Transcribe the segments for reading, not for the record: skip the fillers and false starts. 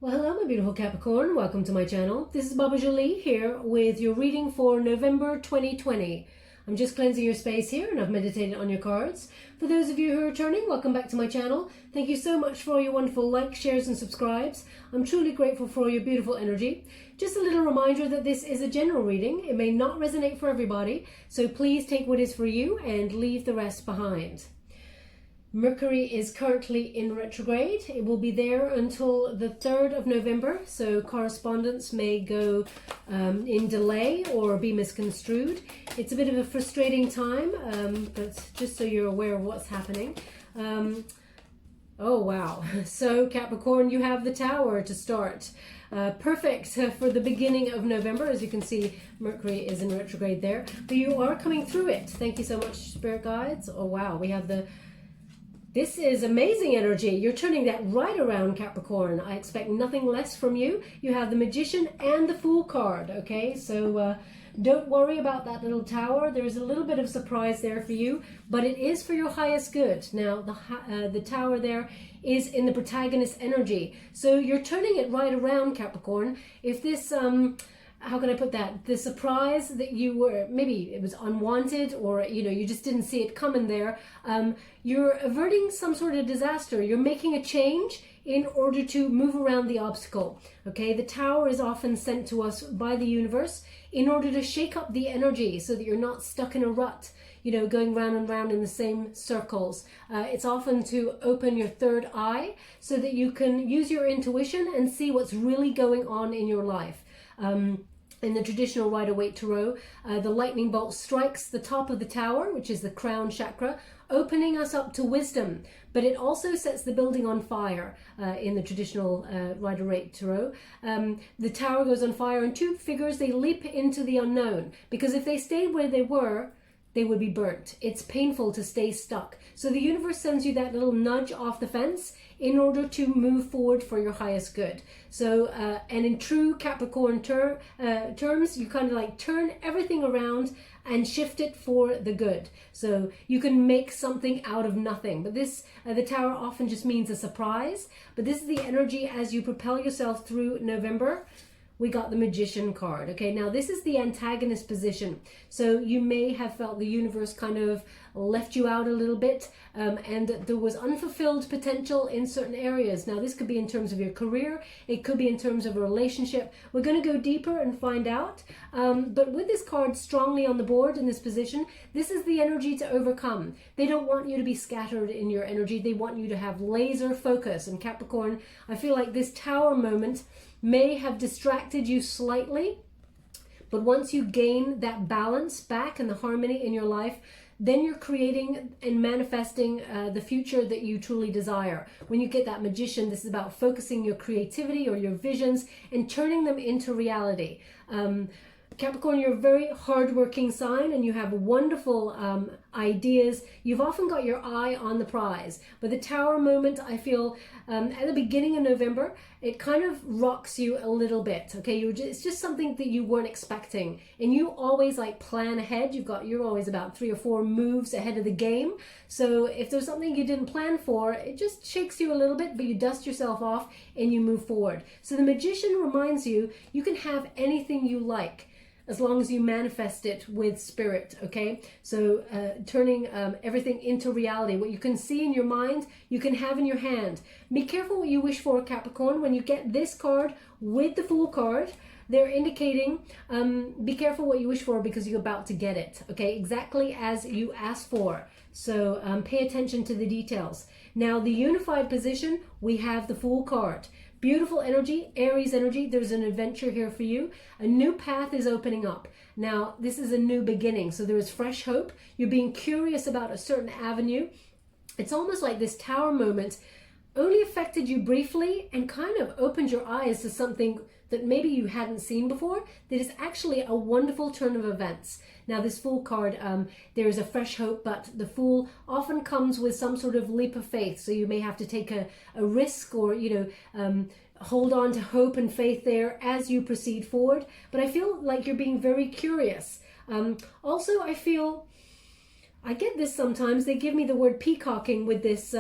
Well, hello, my beautiful Capricorn. Welcome to my channel. This is Baba Jolie here with your reading for November 2020. I'm just cleansing your space here and I've meditated on your cards. For those of you who are returning, welcome back to my channel. Thank you so much for all your wonderful likes, shares and subscribes. I'm truly grateful for all your beautiful energy. Just a little reminder that this is a general reading. It may not resonate for everybody, so please take what is for you and leave the rest behind. Mercury is currently in retrograde. It will be there until the 3rd of November, so correspondence may go in delay or be misconstrued. It's a bit of a frustrating time, but just so you're aware of what's happening. Oh wow, so Capricorn, you have the Tower to start. Perfect for the beginning of November. As you can see, Mercury is in retrograde there, but you are coming through it. Thank you so much, Spirit Guides. Oh wow, we have this is amazing energy. You're turning that right around, Capricorn. I expect nothing less from you. You have the Magician and the Fool card, okay? So don't worry about that little tower. There's a little bit of surprise there for you, but it is for your highest good. Now, the tower there is in the protagonist energy. So you're turning it right around, Capricorn. If this... how can I put that? The surprise that you were, maybe it was unwanted or, you just didn't see it coming there. You're averting some sort of disaster. You're making a change in order to move around the obstacle. Okay, the Tower is often sent to us by the universe in order to shake up the energy so that you're not stuck in a rut, going round and round in the same circles. It's often to open your third eye so that you can use your intuition and see what's really going on in your life. In the traditional Rider-Waite Tarot, the lightning bolt strikes the top of the tower, which is the crown chakra, opening us up to wisdom. But it also sets the building on fire in the traditional Rider-Waite Tarot. The tower goes on fire and two figures, they leap into the unknown. Because if they stayed where they were, they would be burnt. It's painful to stay stuck. So the universe sends you that little nudge off the fence in order to move forward for your highest good. So, and in true Capricorn terms, you kind of like turn everything around and shift it for the good. So you can make something out of nothing. But this, the Tower often just means a surprise. But this is the energy as you propel yourself through November. We got the Magician card. Okay, now this is the antagonist position. So you may have felt the universe kind of left you out a little bit and there was unfulfilled potential in certain areas. Now this could be in terms of your career. It could be in terms of a relationship. We're going to go deeper and find out. But with this card strongly on the board in this position, this is the energy to overcome. They don't want you to be scattered in your energy. They want you to have laser focus. And Capricorn, I feel like this Tower moment may have distracted you slightly, but once you gain that balance back and the harmony in your life, then you're creating and manifesting the future that you truly desire. When you get that Magician, this is about focusing your creativity or your visions and turning them into reality. Capricorn, you're a very hardworking sign and you have wonderful ideas. You've often got your eye on the prize. But the Tower moment, I feel, at the beginning of November, it kind of rocks you a little bit. Okay, it's just something that you weren't expecting. And you always like plan ahead. You're always about 3 or 4 moves ahead of the game. So if there's something you didn't plan for, it just shakes you a little bit, but you dust yourself off and you move forward. So the Magician reminds you, you can have anything you like, as long as you manifest it with spirit, okay? So turning everything into reality. What you can see in your mind, you can have in your hand. Be careful what you wish for, Capricorn. When you get this card with the Fool card, they're indicating be careful what you wish for because you're about to get it, okay? Exactly as you asked for. So pay attention to the details. Now, the unified position, we have the Fool card. Beautiful energy, Aries energy. There's an adventure here for you. A new path is opening up. Now, this is a new beginning, so there is fresh hope. You're being curious about a certain avenue. It's almost like this Tower moment only affected you briefly and kind of opened your eyes to something that maybe you hadn't seen before, that is actually a wonderful turn of events. Now this Fool card, there is a fresh hope, but the Fool often comes with some sort of leap of faith. So you may have to take a risk or, hold on to hope and faith there as you proceed forward. But I feel like you're being very curious. Also, I get this sometimes, they give me the word peacocking with this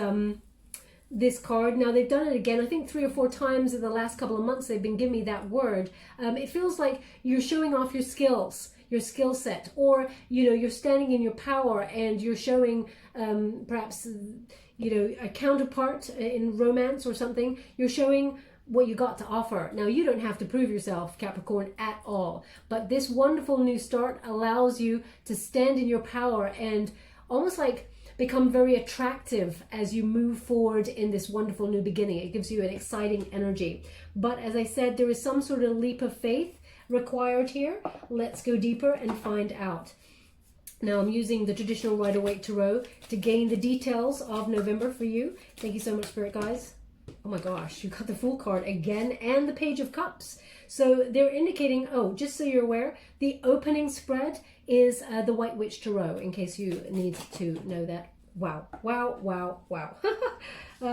this card. Now they've done it again, I think 3 or 4 times in the last couple of months. They've been giving me that word. It feels like you're showing off your skills, your skill set, or you're standing in your power and you're showing perhaps a counterpart in romance or something. You're showing what you got to offer. Now you don't have to prove yourself, Capricorn, at all, but this wonderful new start allows you to stand in your power and almost like become very attractive as you move forward in this wonderful new beginning. It gives you an exciting energy. But as I said, there is some sort of leap of faith required here. Let's go deeper and find out. Now I'm using the traditional Rider-Waite Tarot to gain the details of November for you. Thank you so much, Spirit guys. Oh my gosh, you got the Fool card again and the Page of Cups. So they're indicating, oh, just so you're aware, the opening spread is the White Witch Tarot, in case you need to know that. Wow, wow, wow, wow.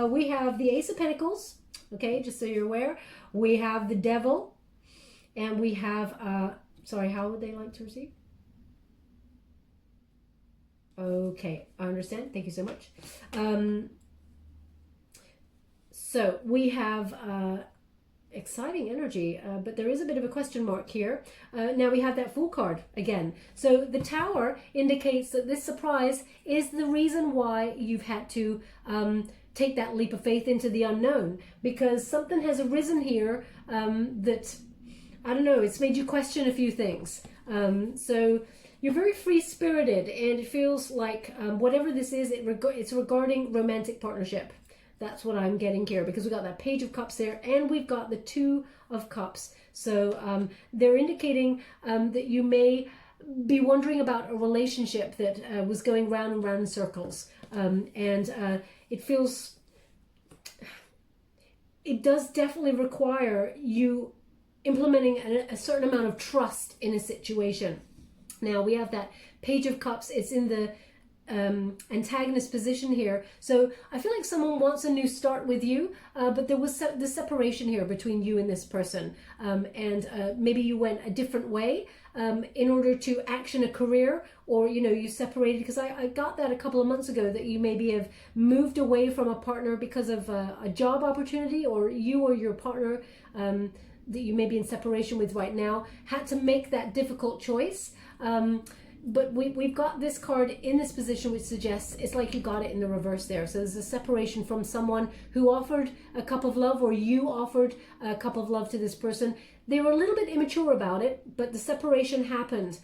We have the Ace of Pentacles, okay, just so you're aware. We have the Devil, and we have, sorry, how would they like to receive? Okay, I understand. Thank you so much. So we have exciting energy, but there is a bit of a question mark here. Now we have that Fool card again. So the Tower indicates that this surprise is the reason why you've had to take that leap of faith into the unknown, because something has arisen here that, I don't know, it's made you question a few things. So you're very free-spirited, and it feels like whatever this is, it's regarding romantic partnership. That's what I'm getting here, because we got that Page of Cups there, and we've got the Two of Cups. So they're indicating that you may be wondering about a relationship that was going round and round in circles. It feels, it does definitely require you implementing a certain amount of trust in a situation. Now we have that Page of Cups. It's in the antagonist position here, so I feel like someone wants a new start with you, but there was the separation here between you and this person, and maybe you went a different way in order to action a career, or you separated, because I got that a couple of months ago, that you maybe have moved away from a partner because of a job opportunity, or you or your partner that you may be in separation with right now had to make that difficult choice. But we've got this card in this position, which suggests it's like you got it in the reverse there. So there's a separation from someone who offered a cup of love, or you offered a cup of love to this person. They were a little bit immature about it, but the separation happened.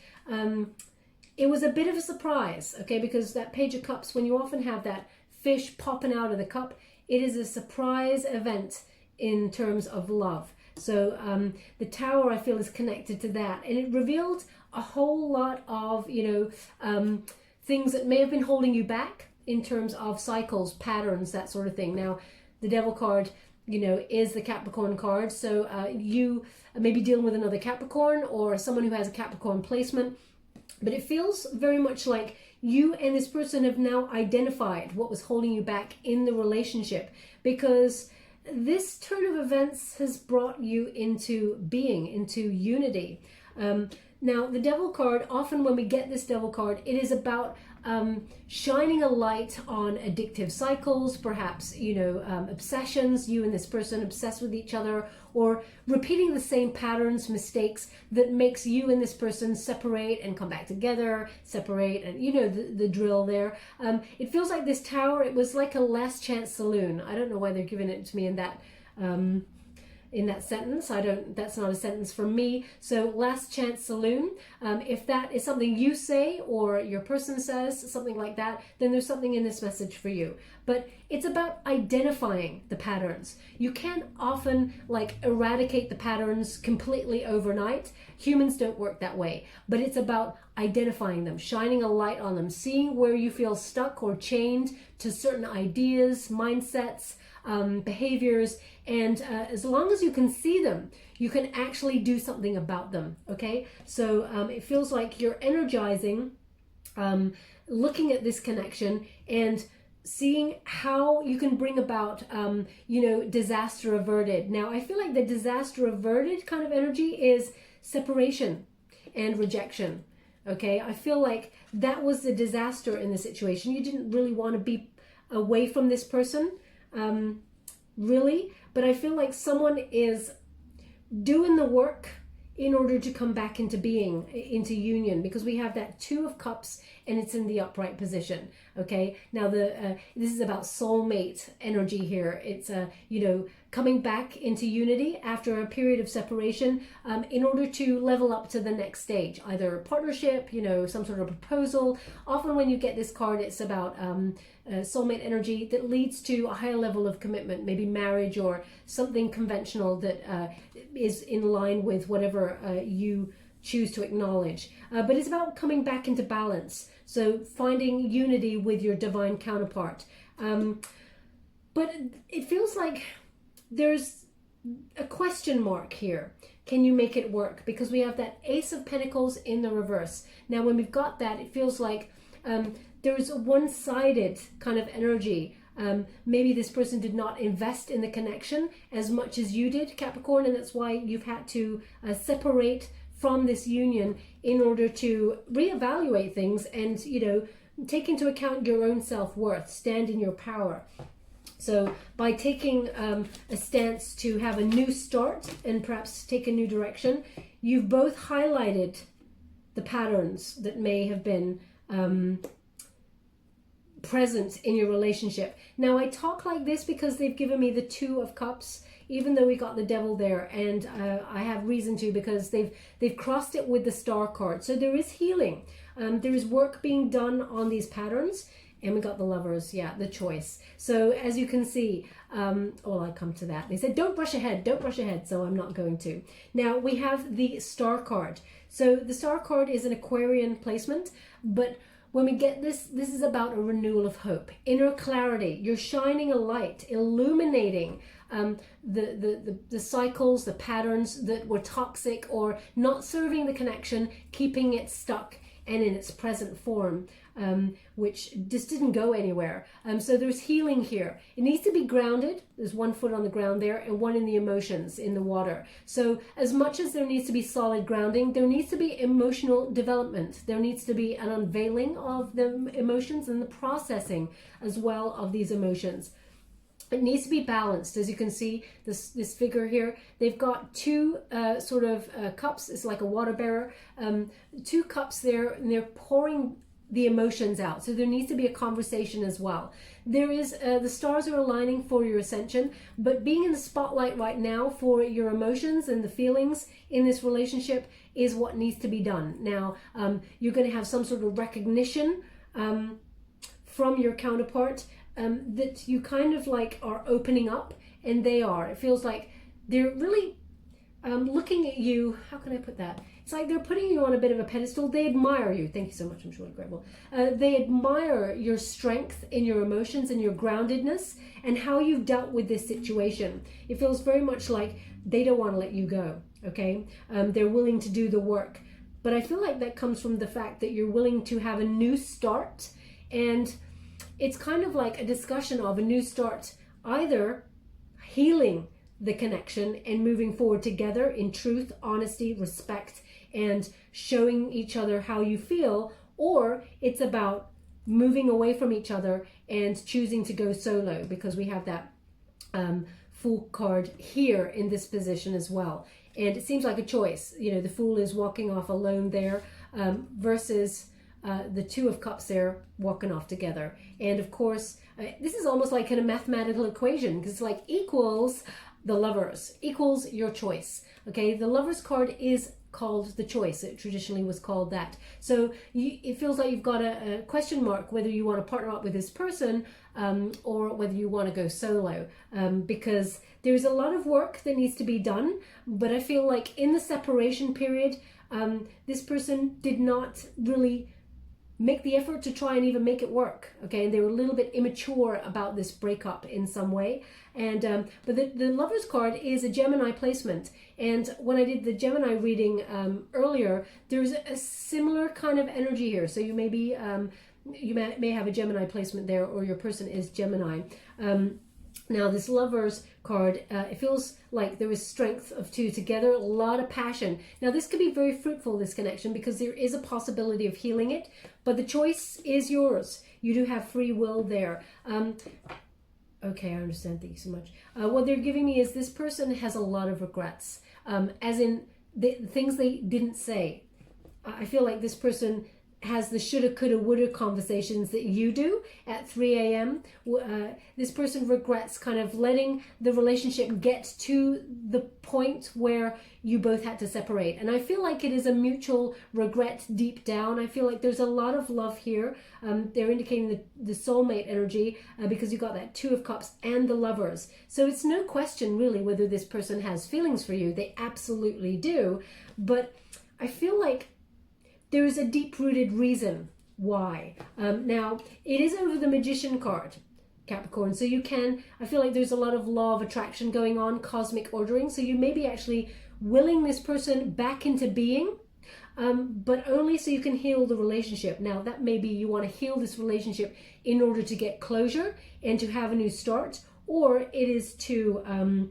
It was a bit of a surprise, okay, because that Page of Cups, when you often have that fish popping out of the cup, it is a surprise event in terms of love. So the Tower, I feel, is connected to that, and it revealed a whole lot of things that may have been holding you back in terms of cycles, patterns, that sort of thing. Now the Devil card, is the Capricorn card, so you may be dealing with another Capricorn or someone who has a Capricorn placement, but it feels very much like you and this person have now identified what was holding you back in the relationship, because this turn of events has brought you into being, into unity. Now, the Devil card, often when we get this Devil card, it is about shining a light on addictive cycles, perhaps, obsessions, you and this person obsessed with each other, or repeating the same patterns, mistakes that makes you and this person separate and come back together, separate, and the drill there. It feels like this Tower, it was like a last chance saloon. I don't know why they're giving it to me in that sentence. That's not a sentence from me. So last chance saloon, if that is something you say or your person says, something like that, then there's something in this message for you. But it's about identifying the patterns. You can't often eradicate the patterns completely overnight. Humans don't work that way, but it's about identifying them, shining a light on them, seeing where you feel stuck or chained to certain ideas, mindsets, behaviors, and as long as you can see them, you can actually do something about them. Okay, so it feels like you're energizing, looking at this connection and seeing how you can bring about disaster averted. Now I feel like the disaster averted kind of energy is separation and rejection. Okay, I feel like that was the disaster in the situation. You didn't really want to be away from this person. really, but I feel like someone is doing the work in order to come back into being, into union, because we have that Two of Cups and it's in the upright position. Okay, now this is about soulmate energy here. It's you know, coming back into unity after a period of separation, in order to level up to the next stage, either partnership, you know, some sort of proposal. Often when you get this card, it's about soulmate energy that leads to a higher level of commitment, maybe marriage or something conventional that is in line with whatever you choose to acknowledge. But it's about coming back into balance. So finding unity with your divine counterpart. But it feels like there's a question mark here. Can you make it work? Because we have that Ace of Pentacles in the reverse. Now, when we've got that, it feels like there's a one-sided kind of energy. Maybe this person did not invest in the connection as much as you did, Capricorn, and that's why you've had to separate from this union in order to reevaluate things and, you know, take into account your own self-worth, stand in your power. So by taking a stance to have a new start and perhaps take a new direction, you've both highlighted the patterns that may have been present in your relationship. Now, I talk like this because they've given me the Two of Cups, even though we got the Devil there, and I have reason to, because they've crossed it with the Star card. So there is healing. There is work being done on these patterns. And we got the Lovers, yeah, the Choice. So as you can see, I come to that. They said, don't rush ahead, don't rush ahead. So I'm not going to. Now we have the Star card. So the Star card is an Aquarian placement, but when we get this is about a renewal of hope, inner clarity. You're shining a light, illuminating the cycles, the patterns that were toxic or not serving the connection, keeping it stuck and in its present form, which just didn't go anywhere. So there's healing here. It needs to be grounded. There's one foot on the ground there and one in the emotions, in the water. So as much as there needs to be solid grounding, there needs to be emotional development. There needs to be an unveiling of the emotions and the processing as well of these emotions. It needs to be balanced. As you can see, this figure here, they've got two cups. It's like a water bearer. Two cups there, and they're pouring the emotions out. So there needs to be a conversation as well. There is, the stars are aligning for your ascension, but being in the spotlight right now for your emotions and the feelings in this relationship is what needs to be done. Now, you're going to have some sort of recognition from your counterpart, that you kind of like are opening up, and they are. It feels like they're really looking at you. How can I put that? It's like they're putting you on a bit of a pedestal. They admire you. Thank you so much. I'm sure grateful. They admire your strength in your emotions and your groundedness and how you've dealt with this situation. It feels very much like they don't want to let you go. Okay, they're willing to do the work, but I feel like that comes from the fact that you're willing to have a new start. And it's kind of like a discussion of a new start, either healing the connection and moving forward together in truth, honesty, respect, and showing each other how you feel, or it's about moving away from each other and choosing to go solo, because we have that Fool card here in this position as well. And it seems like a choice. You know, the Fool is walking off alone there, versus the Two of Cups there walking off together. And of course, this is almost like in a mathematical equation, because it's like equals the Lovers, equals your choice. Okay, the Lovers card is called the Choice. It traditionally was called that. So it feels like you've got a question mark whether you want to partner up with this person, or whether you want to go solo, because there's a lot of work that needs to be done. But I feel like in the separation period, this person did not really make the effort to try and even make it work. Okay, and they were a little bit immature about this breakup in some way. And but the Lovers card is a Gemini placement, and when I did the Gemini reading earlier, there's a similar kind of energy here. So you may be you may have a Gemini placement there, or your person is Gemini. Now this Lovers card, it feels like there is strength of two together, a lot of passion. Now this could be very fruitful, this connection, because there is a possibility of healing it, but the choice is yours. You do have free will there. Okay, I understand. Thank you so much. What they're giving me is this person has a lot of regrets, as in the things they didn't say. I feel like this person has the shoulda, coulda, woulda conversations that you do at 3 a.m. This person regrets kind of letting the relationship get to the point where you both had to separate. And I feel like it is a mutual regret deep down. I feel like there's a lot of love here. They're indicating the soulmate energy because you got that Two of Cups and the Lovers. So it's no question really whether this person has feelings for you. They absolutely do. But I feel like there is a deep-rooted reason why. Now, it is over the Magician card, Capricorn. So you can, I feel like there's a lot of law of attraction going on, cosmic ordering. So you may be actually willing this person back into being, but only so you can heal the relationship. Now, that may be you want to heal this relationship in order to get closure and to have a new start, or it is to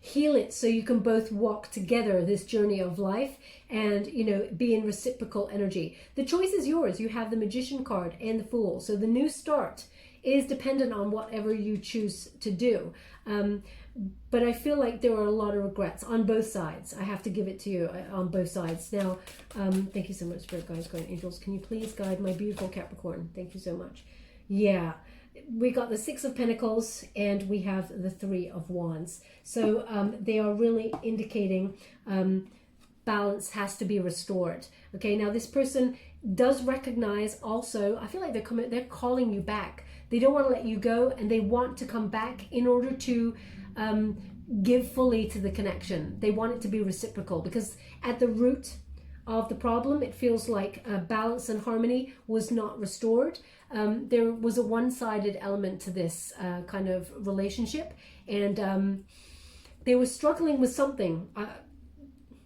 heal it so you can both walk together this journey of life and, you know, be in reciprocal energy. The choice is yours. You have the Magician card and the Fool. So the new start is dependent on whatever you choose to do. But I feel like there are a lot of regrets on both sides. I have to give it to you on both sides. Now, thank you so much, Spirit Guides, Guardian Angels. Can you please guide my beautiful Capricorn? Thank you so much. Yeah. We got the Six of Pentacles and we have the Three of Wands. So they are really indicating balance has to be restored. Okay, now this person does recognize also, I feel like they're calling you back. They don't want to let you go and they want to come back in order to give fully to the connection. They want it to be reciprocal because at the root of the problem, it feels like balance and harmony was not restored. There was a one-sided element to this kind of relationship, and they were struggling with something.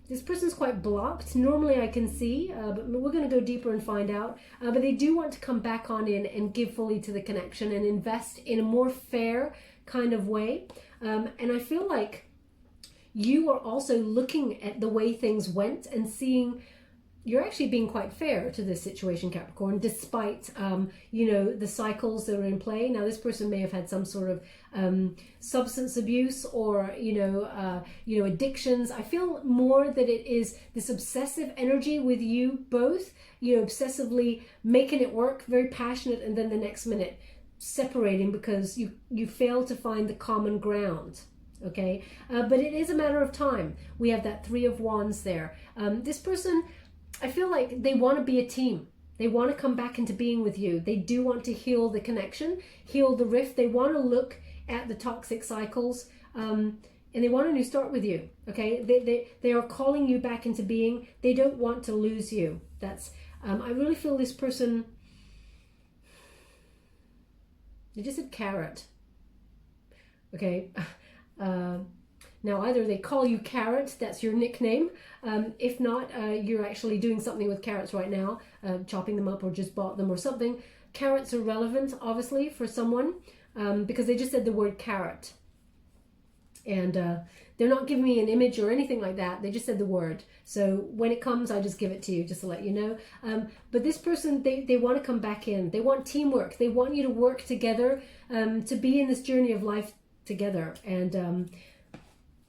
This person's quite blocked. Normally I can see, but we're going to go deeper and find out. But they do want to come back on in and give fully to the connection and invest in a more fair kind of way. And I feel like you are also looking at the way things went and seeing you're actually being quite fair to this situation, Capricorn, despite, you know, the cycles that are in play. Now, this person may have had some sort of substance abuse or, you know, addictions. I feel more that it is this obsessive energy with you both, you know, obsessively making it work, very passionate, and then the next minute separating because you fail to find the common ground. Okay, but it is a matter of time. We have that Three of Wands there. This person, I feel like they want to be a team. They want to come back into being with you. They do want to heal the connection, heal the rift. They want to look at the toxic cycles, and they want a new start with you. Okay, they are calling you back into being. They don't want to lose you. That's I really feel this person. They just said carrot. Okay. Now either they call you Carrot, that's your nickname. If not, you're actually doing something with carrots right now, chopping them up or just bought them or something. Carrots are relevant, obviously, for someone because they just said the word carrot. And they're not giving me an image or anything like that. They just said the word. So when it comes, I just give it to you just to let you know. But this person, they want to come back in. They want teamwork. They want you to work together to be in this journey of life together. And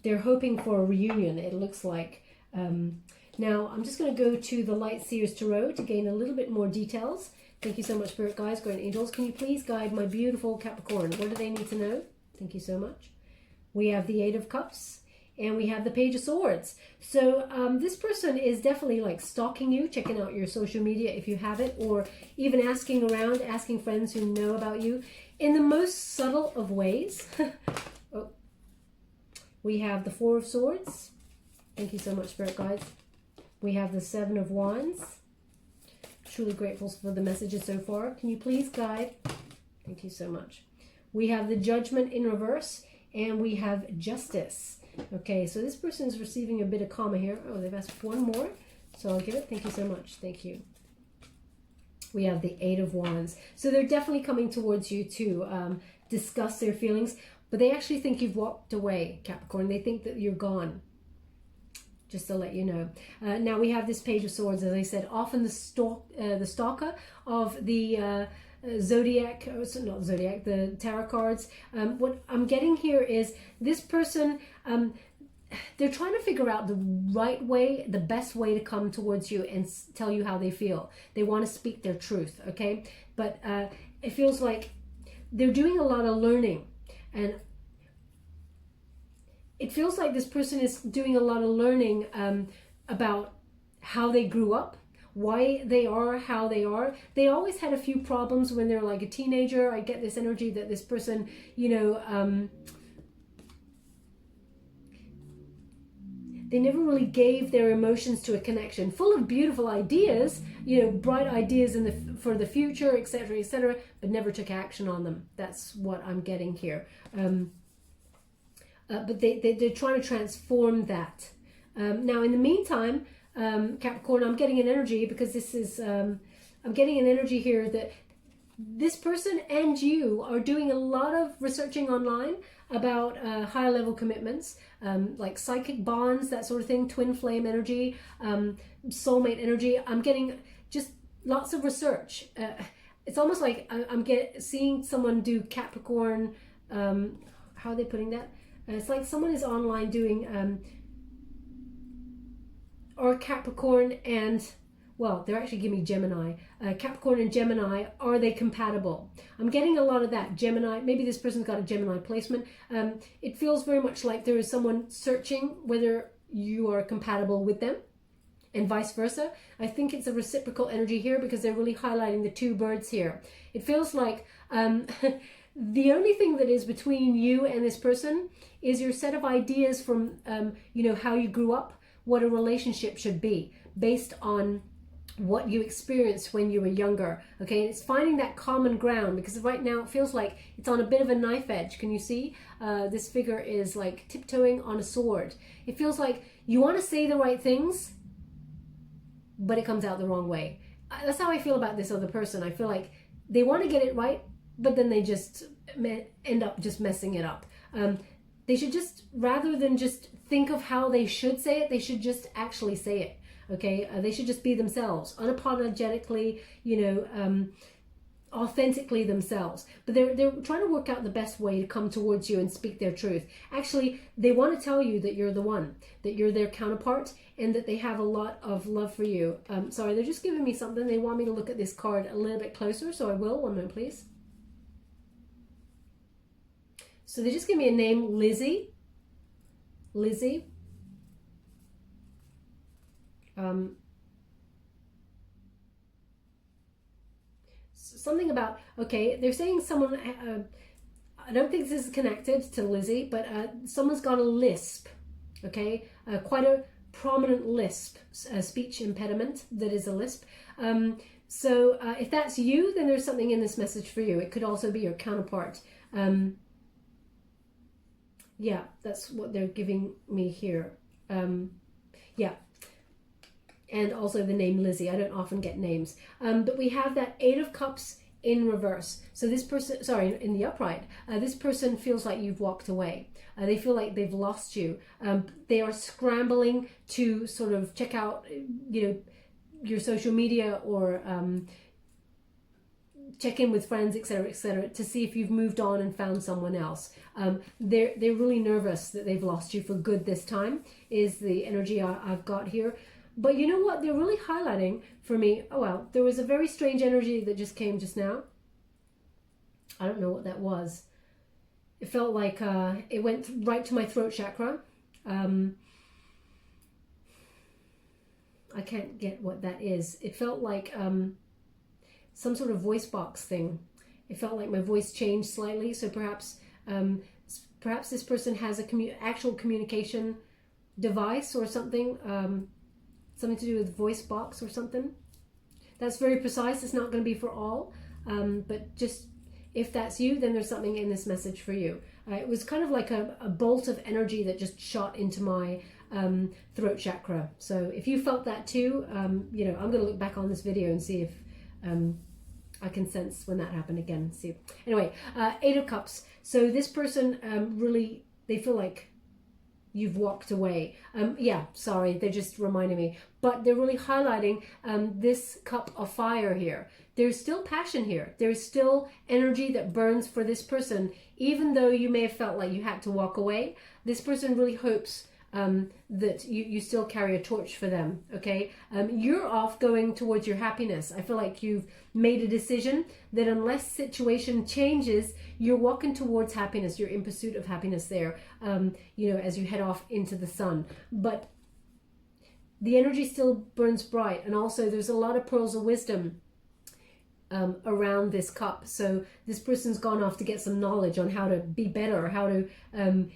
they're hoping for a reunion, it looks like. Now, I'm just going to go to the Light Seers Tarot to gain a little bit more details. Thank you so much, Spirit Guides, Guardian Angels. Can you please guide my beautiful Capricorn? What do they need to know? Thank you so much. We have the Eight of Cups and we have the Page of Swords. So this person is definitely like stalking you, checking out your social media if you have it, or even asking around, asking friends who know about you in the most subtle of ways. Oh. We have the Four of Swords. Thank you so much, Spirit Guides. We have the Seven of Wands. Truly grateful for the messages so far. Can you please guide? Thank you so much. We have the Judgment in reverse. And we have Justice. Okay, so this person is receiving a bit of karma here. Oh, they've asked for one more. So I'll give it. Thank you so much. Thank you. We have the Eight of Wands. So they're definitely coming towards you to discuss their feelings. But they actually think you've walked away, Capricorn. They think that you're gone. Just to let you know. Now we have this Page of Swords, as I said, often the stalker of the Zodiac, or not Zodiac, the tarot cards. What I'm getting here is this person, they're trying to figure out the right way, the best way to come towards you and tell you how they feel. They want to speak their truth, okay? But it feels like they're doing a lot of learning, and it feels like this person is doing a lot of learning about how they grew up, why they are how they are. They always had a few problems when they're like a teenager. I get this energy that this person, you know, they never really gave their emotions to a connection. Full of beautiful ideas, you know, bright ideas for the future, etc., but never took action on them. That's what I'm getting here. But they're trying to transform that. Now, in the meantime, Capricorn, I'm getting an energy, because this is, I'm getting an energy here that this person and you are doing a lot of researching online about higher level commitments, like psychic bonds, that sort of thing, twin flame energy, soulmate energy. I'm getting just lots of research. It's almost like I'm seeing someone do Capricorn, how are they putting that? It's like someone is online doing, or Capricorn and, well, they're actually giving me Gemini. Capricorn and Gemini, are they compatible? I'm getting a lot of that. Gemini, maybe this person's got a Gemini placement. It feels very much like there is someone searching whether you are compatible with them, and vice versa. I think it's a reciprocal energy here, because they're really highlighting the two birds here. It feels like the only thing that is between you and this person is your set of ideas from, you know, how you grew up, what a relationship should be, based on what you experienced when you were younger. Okay, and it's finding that common ground, because right now it feels like it's on a bit of a knife edge. Can you see? This figure is like tiptoeing on a sword. It feels like you want to say the right things, but it comes out the wrong way. That's how I feel about this other person. I feel like they want to get it right, but then they just end up just messing it up. They should just, rather than just think of how they should say it, they should just actually say it. Okay, they should just be themselves, unapologetically, you know, authentically themselves. But they're trying to work out the best way to come towards you and speak their truth. Actually, they want to tell you that you're the one, that you're their counterpart, and that they have a lot of love for you. Sorry, they're just giving me something. They want me to look at this card a little bit closer, so I will. 1 minute, please. So they just give me a name, Lizzie. Lizzie. Something about, okay, they're saying someone, I don't think this is connected to Lizzie, but someone's got a lisp, okay? Quite a prominent lisp, speech impediment that is a lisp. So if that's you, then there's something in this message for you. It could also be your counterpart. Yeah, that's what they're giving me here. Yeah. And also the name Lizzie. I don't often get names. But we have that 8 of Cups in reverse. So this person, sorry, in the upright, this person feels like you've walked away. They feel like they've lost you. They are scrambling to sort of check out, you know, your social media, or check in with friends, etc., to see if you've moved on and found someone else. They're really nervous that they've lost you for good this time, is the energy I've got here. But you know what? They're really highlighting for me. Oh, well, there was a very strange energy that just came just now. I don't know what that was. It felt like it went right to my throat chakra. I can't get what that is. It felt like some sort of voice box thing. It felt like my voice changed slightly. So perhaps this person has a actual communication device or something. Something to do with voice box or something. That's very precise. It's not going to be for all, but just if that's you, then there's something in this message for you. It was kind of like a bolt of energy that just shot into my throat chakra. So if you felt that too, you know, I'm going to look back on this video and see if I can sense when that happened again. See. Anyway, 8 of Cups. So this person really, they feel like you've walked away. Yeah, sorry, they're just reminding me. But they're really highlighting this cup of fire here. There's still passion here. There's still energy that burns for this person. Even though you may have felt like you had to walk away, this person really hopes that you still carry a torch for them, okay? You're off going towards your happiness. I feel like you've made a decision that unless situation changes, you're walking towards happiness. You're in pursuit of happiness there, you know, as you head off into the sun. But the energy still burns bright. And also there's a lot of pearls of wisdom around this cup. So this person's gone off to get some knowledge on how to be better, how to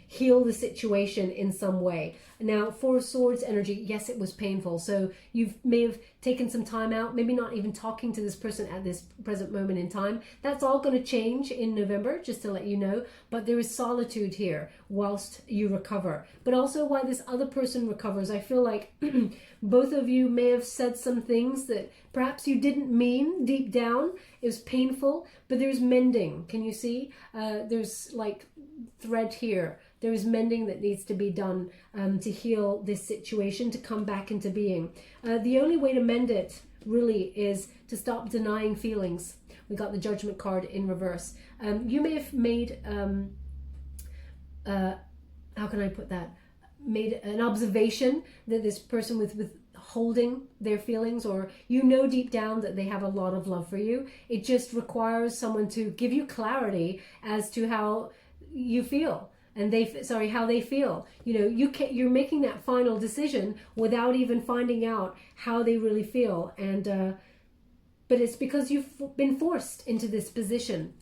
heal the situation in some way. Now, Four of Swords energy, yes, it was painful. So you may have taken some time out, maybe not even talking to this person at this present moment in time. That's all going to change in November, just to let you know. But there is solitude here whilst you recover. But also while this other person recovers, I feel like both of you may have said some things that perhaps you didn't mean deep down. It was painful, but there's mending. Can you see? There's like thread here. There is mending that needs to be done to heal this situation, to come back into being. The only way to mend it really is to stop denying feelings. We got the Judgment card in reverse. You may have made, how can I put that? Made an observation that this person with holding their feelings, or you know deep down that they have a lot of love for you. It just requires someone to give you clarity as to how you feel. And how they feel. You know, you're making that final decision without even finding out how they really feel. And but it's because you've been forced into this position,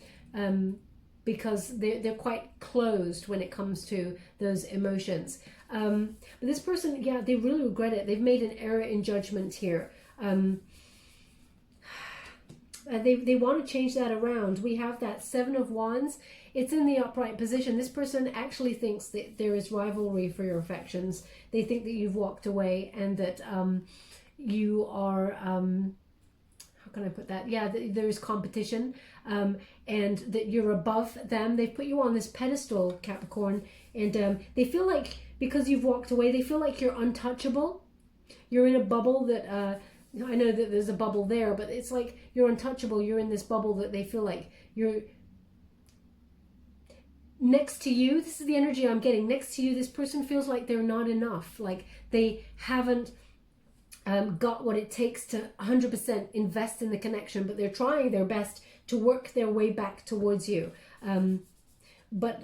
because they're quite closed when it comes to those emotions. But this person, yeah, they really regret it. They've made an error in judgment here. They want to change that around. We have that Seven of Wands. It's in the upright position. This person actually thinks that there is rivalry for your affections. They think that you've walked away and that you are, how can I put that? Yeah, there is competition, and that you're above them. They've put you on this pedestal, Capricorn, and they feel like because you've walked away, they feel like you're untouchable. You're in a bubble that, I know that there's a bubble there, but it's like you're untouchable. You're in this bubble that they feel like you're next to you. This is the energy I'm getting. Next to you, this person feels like they're not enough. Like they haven't got what it takes to 100% invest in the connection, but they're trying their best to work their way back towards you. But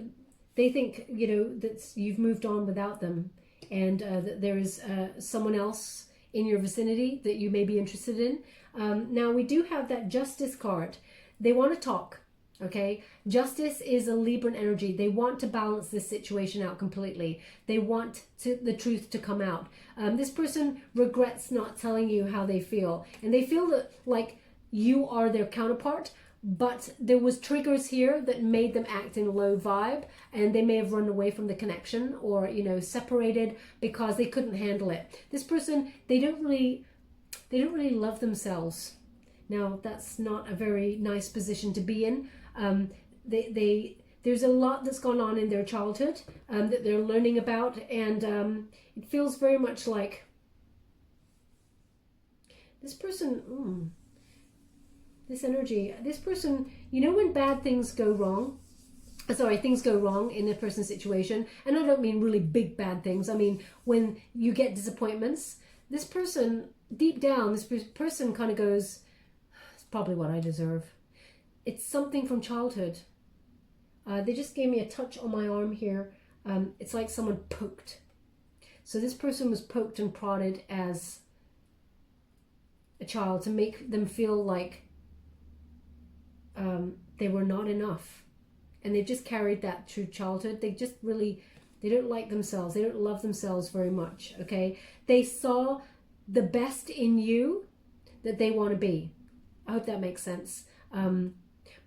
they think, you know, that you've moved on without them, and that there is someone else in your vicinity that you may be interested in. Now we do have that Justice card. They want to talk, okay? Justice is a Libran energy. They want to balance this situation out completely. They want the truth to come out. This person regrets not telling you how they feel, and they feel that like you are their counterpart, but there was triggers here that made them act in low vibe, and they may have run away from the connection, or, you know, separated because they couldn't handle it. This person, they don't really love themselves. Now, that's not a very nice position to be in. There's a lot that's gone on in their childhood that they're learning about, and it feels very much like this person, this energy, this person, you know, when bad things go wrong, things go wrong in a person's situation, and I don't mean really big bad things, I mean when you get disappointments, this person, deep down, this person kind of goes, it's probably what I deserve. It's something from childhood. They just gave me a touch on my arm here. It's like someone poked. So this person was poked and prodded as a child to make them feel like they were not enough, and they've just carried that through childhood. They don't like themselves. They don't love themselves very much. Okay, they saw the best in you that they want to be. I hope that makes sense.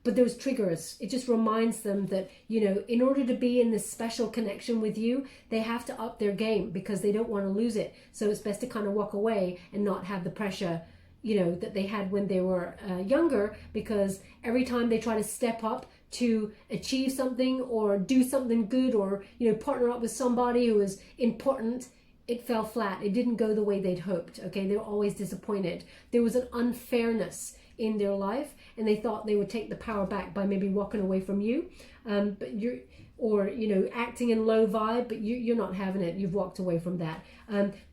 But those triggers, it just reminds them that, you know, in order to be in this special connection with you, they have to up their game because they don't want to lose it. So it's best to kind of walk away and not have the pressure, that they had when they were younger, because every time they try to step up to achieve something or do something good, or partner up with somebody who is important, it fell flat. It didn't go the way they'd hoped. Okay, they were always disappointed. There was an unfairness in their life, and they thought they would take the power back by maybe walking away from you, but you're, or acting in low vibe, but you're not having it. You've walked away from that.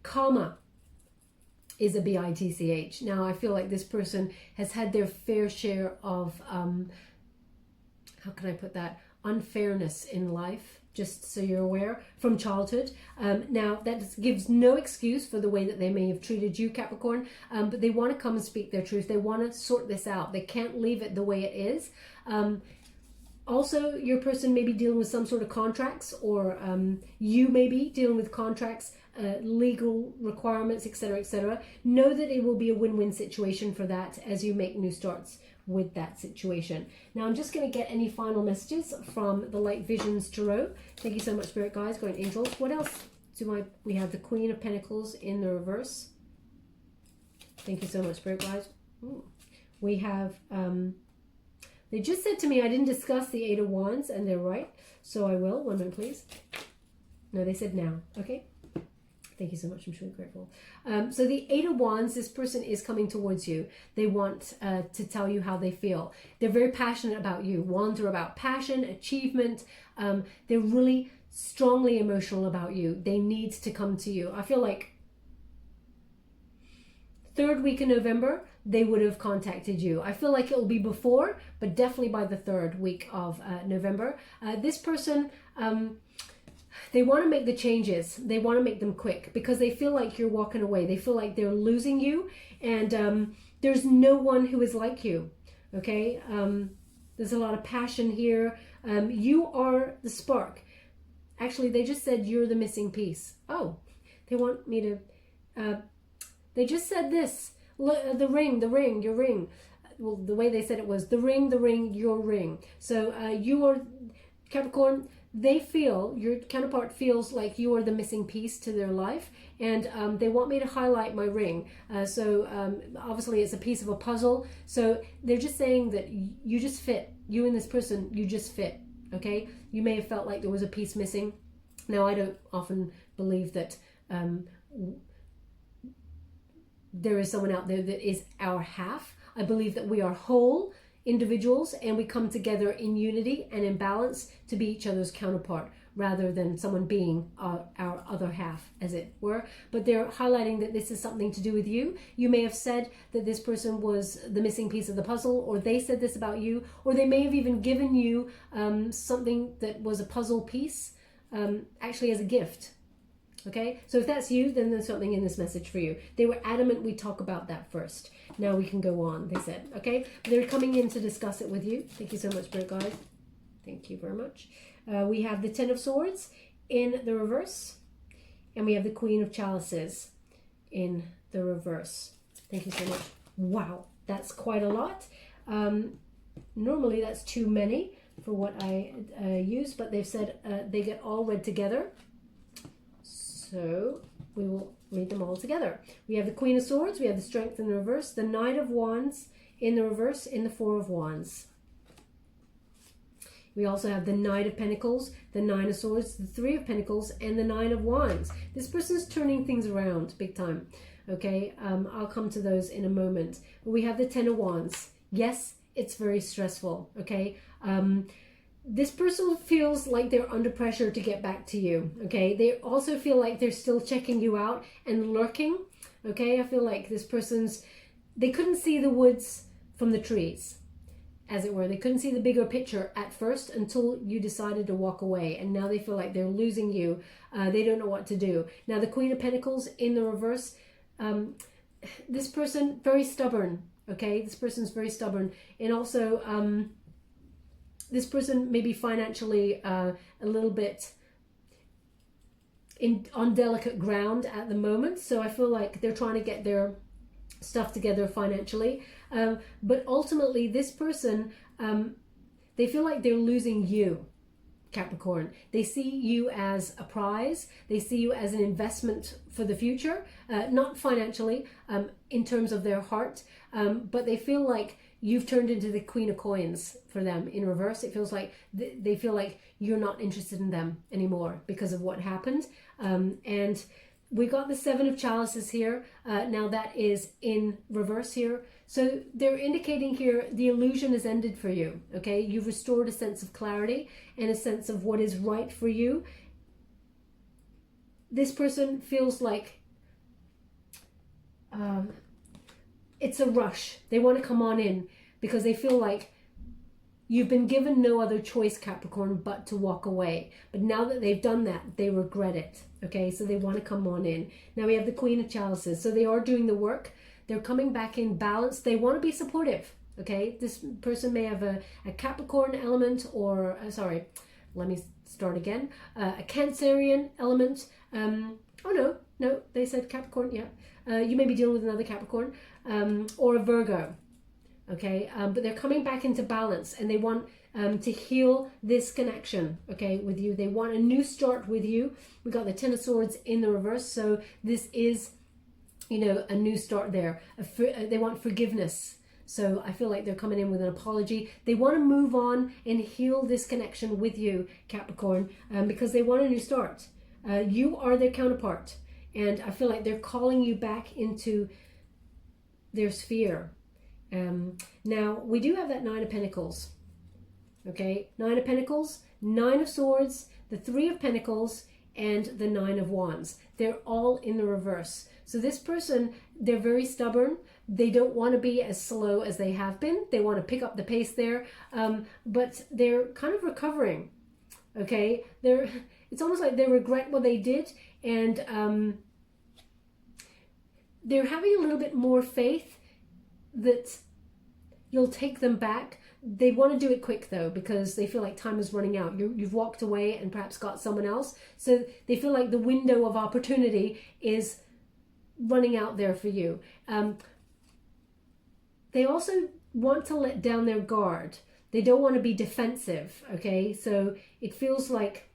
Karma is a bitch. Now I feel like this person has had their fair share of how can I put that, unfairness in life, just so you're aware, from childhood. Now that gives no excuse for the way that they may have treated you, Capricorn, but they want to come and speak their truth. They want to sort this out. They can't leave it the way it is. Also, your person may be dealing with some sort of contracts, or you may be dealing with contracts, legal requirements, etc., etc. Know that it will be a win-win situation for that as you make new starts with that situation. Now, I'm just going to get any final messages from the Light Visions Tarot. Thank you so much, Spirit Guides, Guardian Angels. What else we have the Queen of Pentacles in the reverse. Thank you so much, Spirit Guides. We have... they just said to me I didn't discuss the Eight of Wands, and they're right. So I will. 1 minute, please. No, they said now. Okay. Thank you so much. I'm truly grateful. So the Eight of Wands, this person is coming towards you. They want to tell you how they feel. They're very passionate about you. Wands are about passion, achievement. They're really strongly emotional about you. They need to come to you. I feel like third week in November, they would have contacted you. I feel like it will be before, but definitely by the third week of November. This person, they want to make the changes. They want to make them quick because they feel like you're walking away. They feel like they're losing you, and there's no one who is like you, okay? There's a lot of passion here. You are the spark. Actually, they just said you're the missing piece. Oh, they want me to... they just said this. The ring, your ring. Well, the way they said it was the ring, your ring. So you are, Capricorn, they feel, your counterpart feels like you are the missing piece to their life, and they want me to highlight my ring. So obviously it's a piece of a puzzle. So they're just saying that you just fit. You and this person, you just fit, okay? You may have felt like there was a piece missing. Now, I don't often believe that there is someone out there that is our half. I believe that we are whole individuals, and we come together in unity and in balance to be each other's counterpart, rather than someone being our other half, as it were. But they're highlighting that this is something to do with you. You may have said that this person was the missing piece of the puzzle, or they said this about you, or they may have even given you something that was a puzzle piece, actually as a gift. Okay, so if that's you, then there's something in this message for you. They were adamant we talk about that first. Now we can go on, they said. Okay, they're coming in to discuss it with you. Thank you so much, Spirit Guide. Thank you very much. We have the Ten of Swords in the reverse, and we have the Queen of Chalices in the reverse. Thank you so much. Wow, that's quite a lot. Normally that's too many for what I use, but they've said they get all read together. So we will read them all together. We have the Queen of Swords, we have the Strength in the reverse, the Knight of Wands in the reverse, in the Four of Wands. We also have the Knight of Pentacles, the Nine of Swords, the Three of Pentacles, and the Nine of Wands. This person's turning things around big time. Okay, I'll come to those in a moment. We have the Ten of Wands. Yes, it's very stressful. Okay, this person feels like they're under pressure to get back to you, okay? They also feel like they're still checking you out and lurking, okay? I feel like this person's... They couldn't see the woods from the trees, as it were. They couldn't see the bigger picture at first until you decided to walk away, and now they feel like they're losing you. They don't know what to do. Now, the Queen of Pentacles in the reverse, this person, very stubborn, okay? This person's very stubborn, and also... this person may be financially a little bit on delicate ground at the moment. So I feel like they're trying to get their stuff together financially. But ultimately, this person, they feel like they're losing you. Capricorn. They see you as a prize. They see you as an investment for the future, not financially, in terms of their heart, but they feel like you've turned into the Queen of Coins for them in reverse. It feels like they feel like you're not interested in them anymore because of what happened. And we got the Seven of Chalices here. Now that is in reverse here. So they're indicating here the illusion has ended for you, okay? You've restored a sense of clarity and a sense of what is right for you. This person feels like it's a rush. They want to come on in because they feel like you've been given no other choice, Capricorn, but to walk away. But now that they've done that, they regret it, okay? So they want to come on in. Now we have the Queen of Chalices. So they are doing the work. They're coming back in balance. They want to be supportive, okay? This person may have a Capricorn element or, sorry, let me start again. A Cancerian element. Oh, no, they said Capricorn, yeah. You may be dealing with another Capricorn or a Virgo, okay? But they're coming back into balance and they want to heal this connection, okay, with you. They want a new start with you. We got the Ten of Swords in the reverse, so this is, you know, a new start there. They want forgiveness. So I feel like they're coming in with an apology. They want to move on and heal this connection with you, Capricorn, because they want a new start. You are their counterpart. And I feel like they're calling you back into their sphere. Now, we do have that Nine of Pentacles. Okay, Nine of Pentacles, Nine of Swords, the Three of Pentacles, and the Nine of Wands. They're all in the reverse. So this person, they're very stubborn. They don't want to be as slow as they have been. They want to pick up the pace there, but they're kind of recovering. Okay, it's almost like they regret what they did, and they're having a little bit more faith that you'll take them back. They want to do it quick though, because they feel like time is running out. You've walked away and perhaps got someone else, so they feel like the window of opportunity is running out there for you. They also want to let down their guard. They don't want to be defensive, okay? So it feels like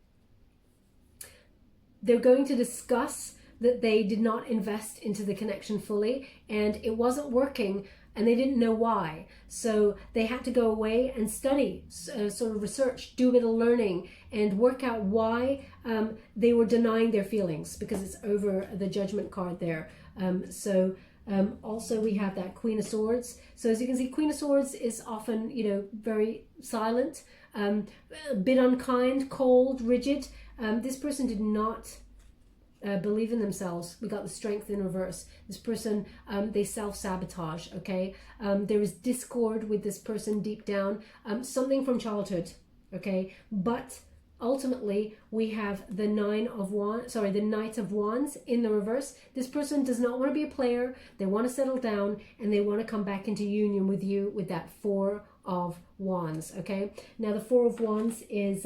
they're going to discuss that they did not invest into the connection fully and it wasn't working and they didn't know why. So they had to go away and study, sort of research, do a bit of learning and work out why they were denying their feelings, because it's over the Judgment card there. Also we have that Queen of Swords. So as you can see, Queen of Swords is often, you know, very silent, a bit unkind, cold, rigid. This person did not believe in themselves. We got the Strength in reverse. This person, they self-sabotage, okay? There is discord with this person deep down, something from childhood, okay? But ultimately, we have the Knight of Wands in the reverse. This person does not want to be a player. They want to settle down and they want to come back into union with you with that Four of Wands, okay? Now, the Four of Wands is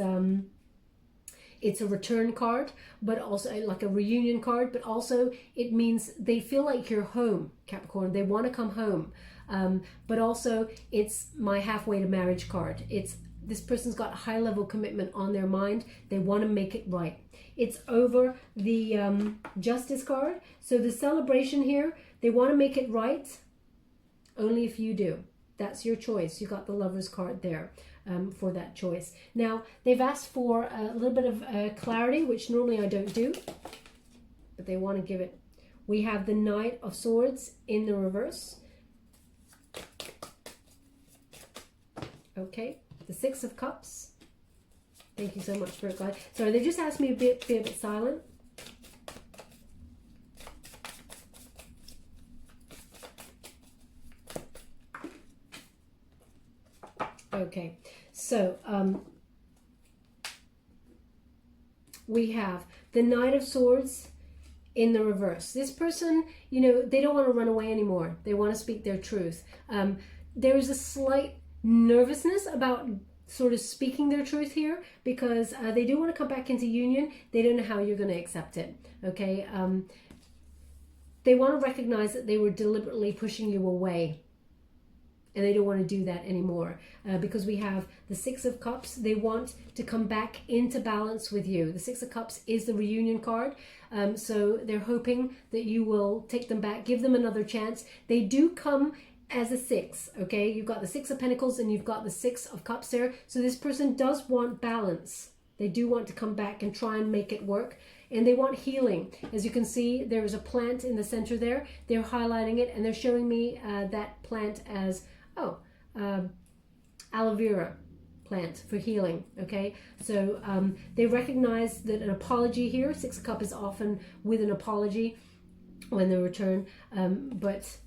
it's a return card, but also like a reunion card, but also it means they feel like you're home, Capricorn. They want to come home. But also it's my halfway to marriage card. It's this person's got a high level commitment on their mind. They want to make it right. It's over the Justice card. So the celebration here, they want to make it right only if you do. That's your choice. You got the Lover's card there. For that choice. Now, they've asked for a little bit of clarity, which normally I don't do, but they want to give it. We have the Knight of Swords in the reverse. Okay, the Six of Cups. Thank you so much, Spirit Guide. Sorry, they just asked me to be a bit silent. Okay, so we have the Knight of Swords in the reverse. This person, you know, they don't want to run away anymore. They want to speak their truth. There is a slight nervousness about sort of speaking their truth here because they do want to come back into union. They don't know how you're going to accept it, okay? They want to recognize that they were deliberately pushing you away. and they don't want to do that anymore because we have the Six of Cups. They want to come back into balance with you. The Six of Cups is the reunion card. So they're hoping that you will take them back, give them another chance. They do come as a six, okay? You've got the Six of Pentacles and you've got the Six of Cups there. So this person does want balance. They do want to come back and try and make it work. And they want healing. As you can see, there is a plant in the center there. They're highlighting it and they're showing me that plant as, aloe vera plant for healing, okay? So they recognize that an apology here, Six of Cups is often with an apology when they return, but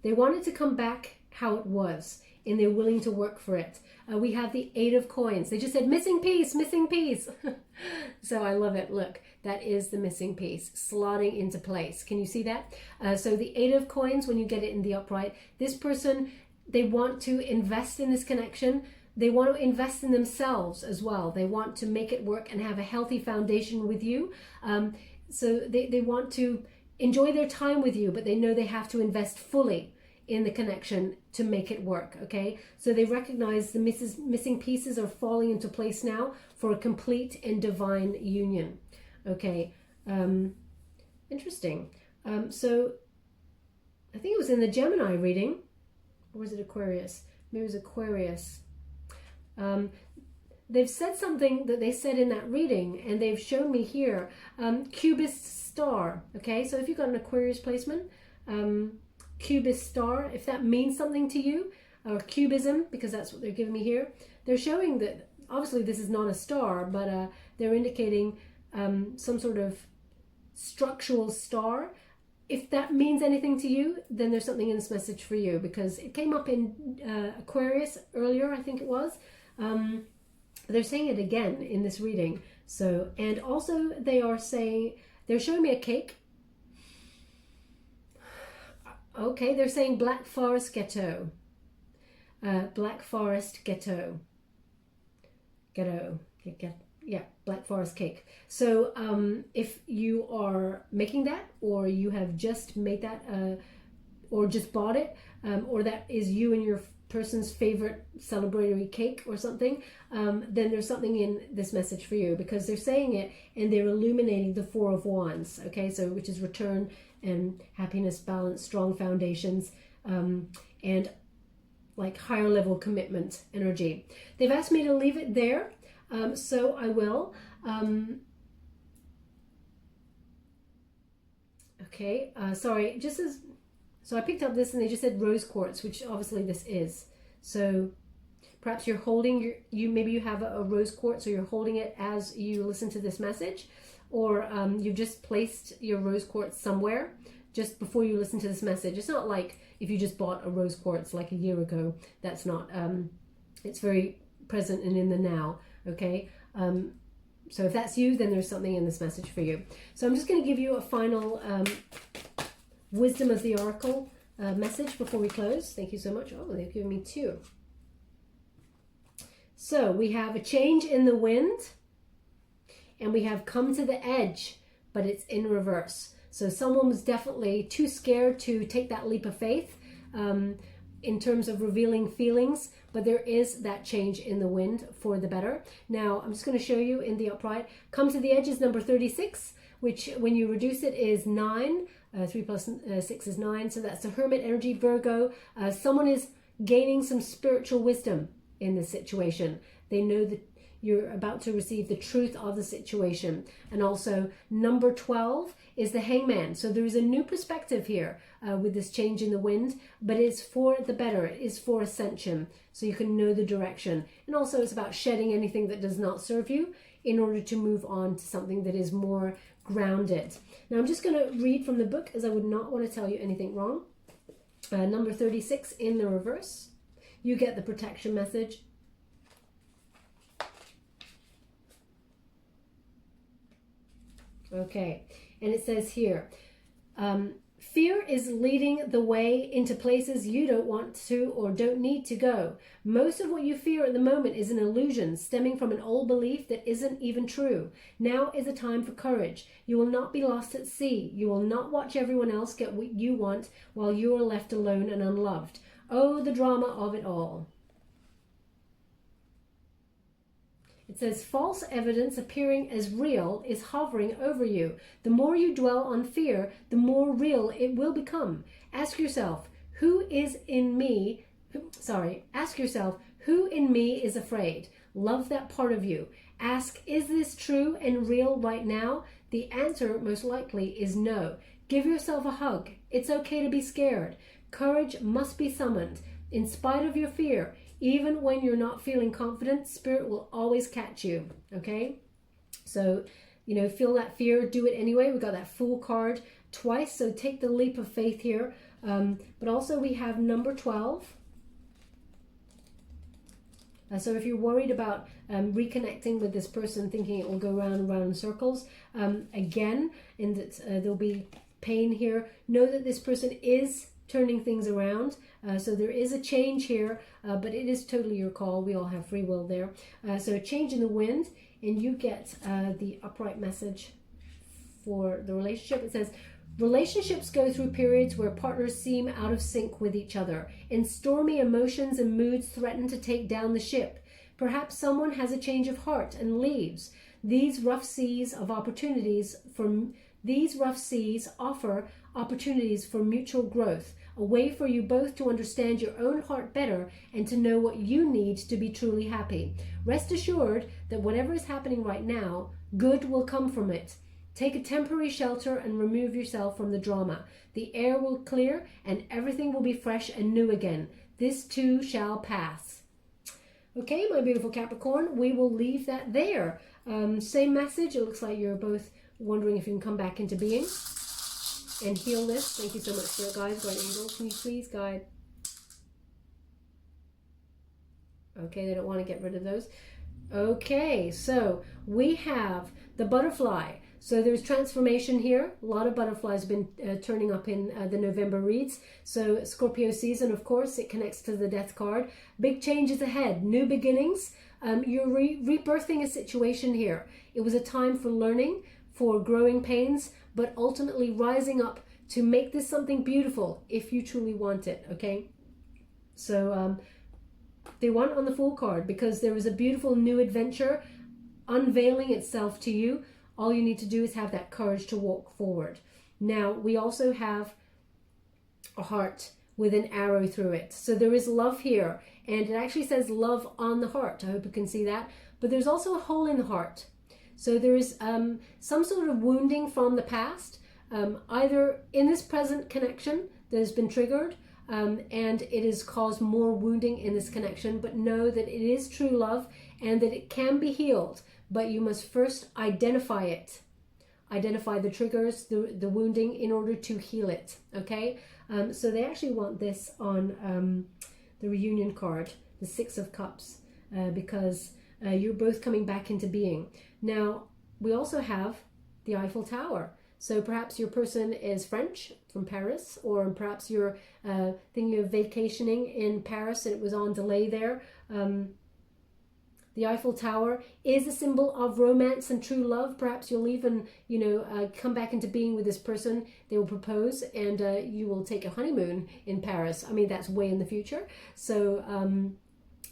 they want it to come back how it was, and they're willing to work for it. We have the Eight of Coins. They just said missing piece, missing piece. So I love it. Look, that is the missing piece slotting into place. Can you see that? So the Eight of Coins, when you get it in the upright, this person, they want to invest in this connection. They want to invest in themselves as well. They want to make it work and have a healthy foundation with you. So they want to enjoy their time with you, but they know they have to invest fully in the connection to make it work, okay? So they recognize the missing pieces are falling into place now for a complete and divine union, okay? Interesting. So I think it was in the Gemini reading, or was it Aquarius? Maybe it was Aquarius. They've said something that they said in that reading, and they've shown me here, cubist star, okay? So if you've got an Aquarius placement, cubist star, if that means something to you, or cubism, because that's what they're giving me here, they're showing that obviously this is not a star, but they're indicating some sort of structural star. If that means anything to you, then there's something in this message for you, because it came up in Aquarius earlier, I think it was. They're saying it again in this reading. So, and also they are saying, they're showing me a cake. Okay, they're saying Black Forest Ghetto. Black Forest Ghetto. Yeah, Black Forest cake. So if you are making that, or you have just made that, or just bought it, or that is you and your person's favorite celebratory cake or something, then there's something in this message for you, because they're saying it and they're illuminating the Four of Wands, okay? So which is return and happiness, balance, strong foundations, and like higher level commitment energy. They've asked me to leave it there, so I will. Okay, sorry, just as, so I picked up this and they just said rose quartz, which obviously this is. So perhaps you're holding maybe you have a rose quartz, or you're holding it as you listen to this message, or you've just placed your rose quartz somewhere just before you listen to this message. It's not like if you just bought a rose quartz like a year ago. That's not, it's very present and in the now, okay? So if that's you, then there's something in this message for you. So I'm just going to give you a final Wisdom of the Oracle message before we close. Thank you so much. Oh, they've given me two. So we have a change in the wind, and we have come to the edge, but it's in reverse. So someone was definitely too scared to take that leap of faith in terms of revealing feelings, but there is that change in the wind for the better. Now, I'm just going to show you in the upright. Come to the edge is number 36, which when you reduce it is 9. 3 plus 6 is 9. So that's the Hermit energy, Virgo. Someone is gaining some spiritual wisdom in this situation. They know that you're about to receive the truth of the situation. And also number 12 is the Hangman. So there is a new perspective here with this change in the wind, but it's for the better. It is for ascension, so you can know the direction. And also it's about shedding anything that does not serve you in order to move on to something that is more grounded. Now I'm just going to read from the book, as I would not want to tell you anything wrong. Number 36 in the reverse. You get the protection message. Okay, and it says here, fear is leading the way into places you don't want to or don't need to go. Most of what you fear at the moment is an illusion stemming from an old belief that isn't even true. Now is a time for courage. You will not be lost at sea. You will not watch everyone else get what you want while you are left alone and unloved. Oh, the drama of it all. It says, false evidence appearing as real is hovering over you. The more you dwell on fear, the more real it will become. Ask yourself, who in me is afraid? Love that part of you. Ask, is this true and real right now? The answer most likely is no. Give yourself a hug. It's okay to be scared. Courage must be summoned. In spite of your fear, even when you're not feeling confident, Spirit will always catch you, okay? So, feel that fear, do it anyway. We got that Fool card twice, so take the leap of faith here. But also we have number 12. So if you're worried about reconnecting with this person, thinking it will go round and round in circles, again, in that there'll be pain here, know that this person is turning things around. So there is a change here, but it is totally your call. We all have free will there. So a change in the wind, and you get the upright message for the relationship. It says, relationships go through periods where partners seem out of sync with each other, and stormy emotions and moods threaten to take down the ship. Perhaps someone has a change of heart and leaves. These rough seas offer opportunities for mutual growth, a way for you both to understand your own heart better and to know what you need to be truly happy. Rest assured that whatever is happening right now, good will come from it. Take a temporary shelter and remove yourself from the drama. The air will clear and everything will be fresh and new again. This too shall pass. Okay, my beautiful Capricorn, we will leave that there. Same message. It looks like you're both wondering if you can come back into being and heal this. Thank you so much, Spirit Guides, Guardian Angels. Can you please guide? Okay, they don't want to get rid of those. Okay, so we have the butterfly. So there's transformation here. A lot of butterflies have been turning up in the November reads. So Scorpio season, of course, it connects to the death card. Big changes ahead, new beginnings. You're rebirthing a situation here. It was a time for learning, for growing pains, but ultimately rising up to make this something beautiful if you truly want it, okay? So they want on the Fool card because there is a beautiful new adventure unveiling itself to you. All you need to do is have that courage to walk forward. Now, we also have a heart with an arrow through it. So there is love here, and it actually says love on the heart. I hope you can see that. But there's also a hole in the heart. So there is some sort of wounding from the past, either in this present connection that has been triggered, and it has caused more wounding in this connection. But know that it is true love and that it can be healed. But you must first identify it. Identify the triggers, the wounding, in order to heal it, okay? So they actually want this on the reunion card, the Six of Cups, because you're both coming back into being. Now, we also have the Eiffel Tower. So perhaps your person is French, from Paris, or perhaps you're thinking of vacationing in Paris and it was on delay there. The Eiffel Tower is a symbol of romance and true love. Perhaps you'll even, come back into being with this person. They will propose and you will take a honeymoon in Paris. I mean, that's way in the future. So,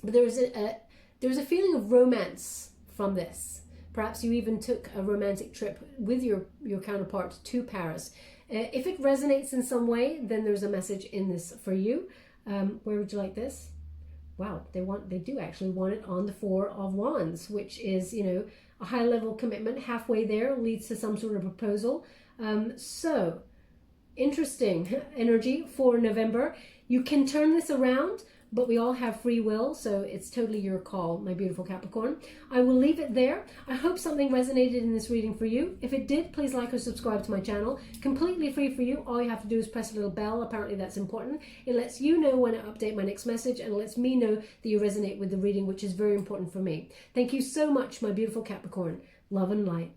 but there's a feeling of romance from this. Perhaps you even took a romantic trip with your counterpart to Paris. If it resonates in some way, then there's a message in this for you. Where would you like this? Wow, they do actually want it on the Four of Wands, which is, a high level commitment. Halfway there leads to some sort of proposal. So interesting energy for November. You can turn this around, but we all have free will, so it's totally your call, my beautiful Capricorn. I will leave it there. I hope something resonated in this reading for you. If it did, please like or subscribe to my channel. Completely free for you. All you have to do is press a little bell. Apparently that's important. It lets you know when I update my next message, and it lets me know that you resonate with the reading, which is very important for me. Thank you so much, my beautiful Capricorn. Love and light.